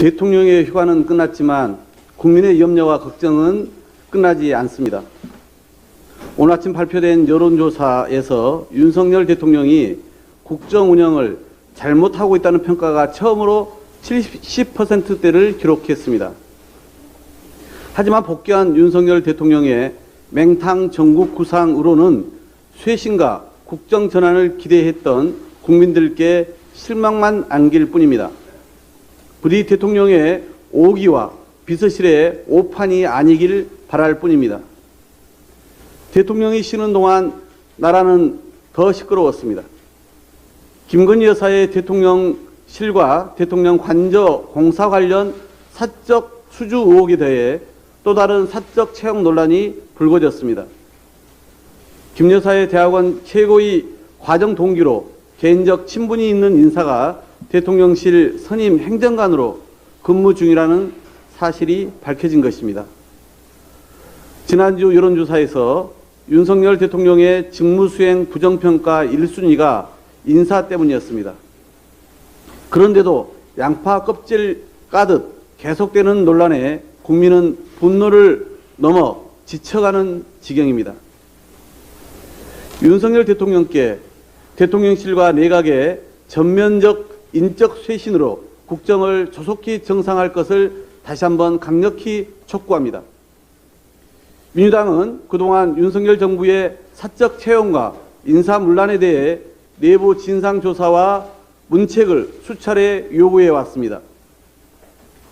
대통령의 휴가는 끝났지만 국민의 염려와 걱정은 끝나지 않습니다. 오늘 아침 발표된 여론조사에서 윤석열 대통령이 국정 운영을 잘못하고 있다는 평가가 처음으로 70%대를 기록했습니다. 하지만 복귀한 윤석열 대통령의 맹탕 전국 구상으로는 쇄신과 국정 전환을 기대했던 국민들께 실망만 안길 뿐입니다. 부디 대통령의 오기와 비서실의 오판이 아니길 바랄 뿐입니다. 대통령이 쉬는 동안 나라는 더 시끄러웠습니다. 김건희 여사의 대통령실과 대통령 관저 공사 관련 사적 수주 의혹에 대해 또 다른 사적 채용 논란이 불거졌습니다. 김 여사의 대학원 최고위 과정 동기로 개인적 친분이 있는 인사가 대통령실 선임 행정관으로 근무 중이라는 사실이 밝혀진 것입니다. 지난주 여론조사에서 윤석열 대통령의 직무수행 부정평가 1순위가 인사 때문이었습니다. 그런데도 양파 껍질 까듯 계속되는 논란에 국민은 분노를 넘어 지쳐가는 지경입니다. 윤석열 대통령께 대통령실과 내각의 전면적 인적 쇄신으로 국정을 조속히 정상할 것을 다시 한번 강력히 촉구합니다. 민주당은 그동안 윤석열 정부의 사적 채용과 인사문란에 대해 내부 진상조사와 문책을 수차례 요구해 왔습니다.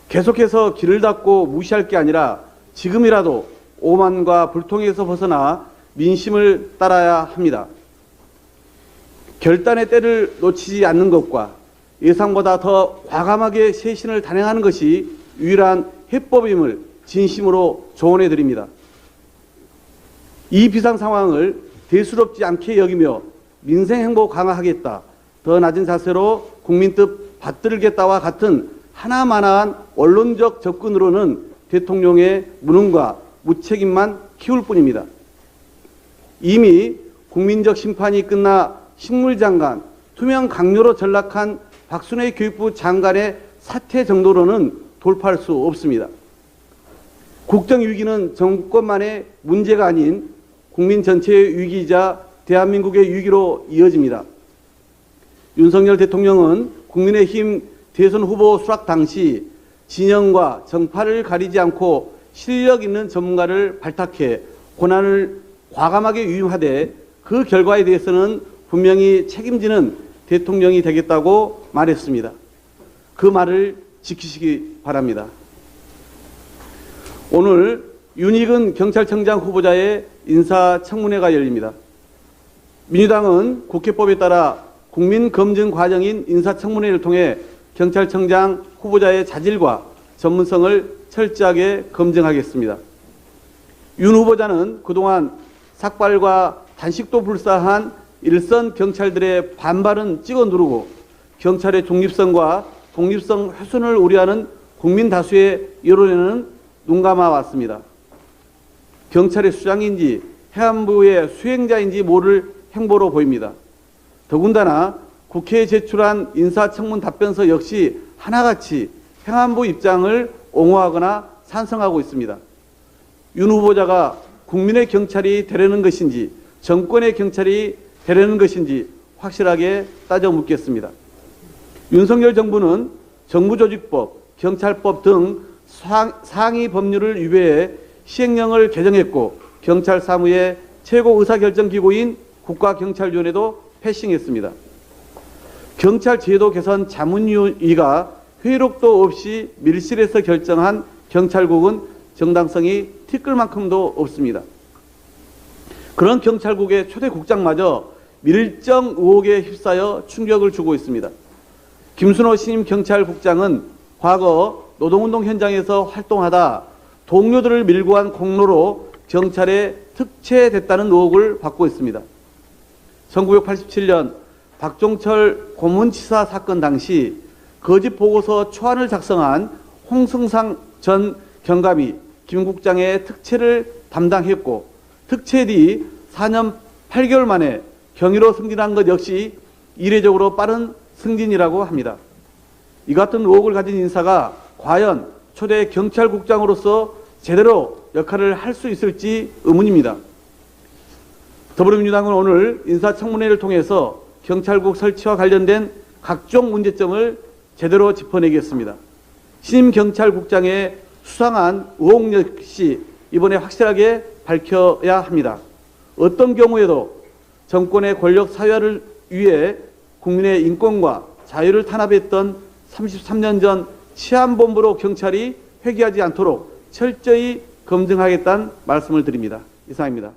계속해서 길을 닫고 무시할 게 아니라 지금이라도 오만과 불통에서 벗어나 민심을 따라야 합니다. 결단의 때를 놓치지 않는 것과 예상보다 더 과감하게 쇄신을 단행하는 것이 유일한 해법임을 진심으로 조언해 드립니다. 이 비상 상황을 대수롭지 않게 여기며 민생 행보 강화하겠다, 더 낮은 자세로 국민 뜻 받들겠다와 같은 하나만한 언론적 접근으로는 대통령의 무능과 무책임만 키울 뿐입니다. 이미 국민적 심판이 끝나 식물장관, 투명 강요로 전락한 박순애 교육부 장관의 사퇴 정도로는 돌파할 수 없습니다. 국정위기는 정권만의 문제가 아닌 국민 전체의 위기이자 대한민국의 위기로 이어집니다. 윤석열 대통령은 국민의힘 대선 후보 수락 당시 진영과 정파를 가리지 않고 실력 있는 전문가를 발탁해 권한을 과감하게 위임하되 그 결과에 대해서는 분명히 책임지는 대통령이 되겠다고 말했습니다. 그 말을 지키시기 바랍니다. 오늘 윤익은 경찰청장 후보자의 인사청문회가 열립니다. 민주당은 국회법에 따라 국민검증 과정인 인사청문회를 통해 경찰청장 후보자의 자질과 전문성을 철저하게 검증하겠습니다. 윤 후보자는 그동안 삭발과 단식도 불사한 일선 경찰들의 반발은 찍어 누르고 경찰의 중립성과 독립성 훼손을 우려하는 국민 다수의 여론에는 눈감아 왔습니다. 경찰의 수장인지 해안부의 수행자인지 모를 행보로 보입니다. 더군다나 국회에 제출한 인사청문 답변서 역시 하나같이 행안부 입장을 옹호하거나 찬성하고 있습니다. 윤 후보자가 국민의 경찰이 되려는 것인지 정권의 경찰이 되려는 것인지 확실하게 따져 묻겠습니다. 윤석열 정부는 정부조직법, 경찰법 등 상위 법률을 위배해 시행령을 개정했고 경찰 사무의 최고 의사결정기구인 국가경찰위원회도 패싱했습니다. 경찰 제도 개선 자문위가 회의록도 없이 밀실에서 결정한 경찰국은 정당성이 티끌만큼도 없습니다. 그런 경찰국의 초대 국장마저 밀정 의혹에 휩싸여 충격을 주고 있습니다. 김순호 신임 경찰국장은 과거 노동운동 현장에서 활동하다 동료들을 밀고 한 공로로 경찰에 특채됐다는 의혹을 받고 있습니다. 1987년 박종철 고문치사 사건 당시 거짓 보고서 초안을 작성한 홍승상 전 경감이 김 국장의 특채를 담당했고 특채 뒤 4년 8개월 만에 경위로 승진한 것 역시 이례적으로 빠른 승진이라고 합니다. 이 같은 의혹을 가진 인사가 과연 초대 경찰국장으로서 제대로 역할을 할 수 있을지 의문입니다. 더불어민주당은 오늘 인사청문회를 통해서 경찰국 설치와 관련된 각종 문제점을 제대로 짚어내겠습니다. 신임 경찰국장의 수상한 의혹 역시 이번에 확실하게 밝혀야 합니다. 어떤 경우에도 정권의 권력 사유화를 위해 국민의 인권과 자유를 탄압했던 33년 전 치안본부로 경찰이 회귀하지 않도록 철저히 검증하겠다는 말씀을 드립니다. 이상입니다.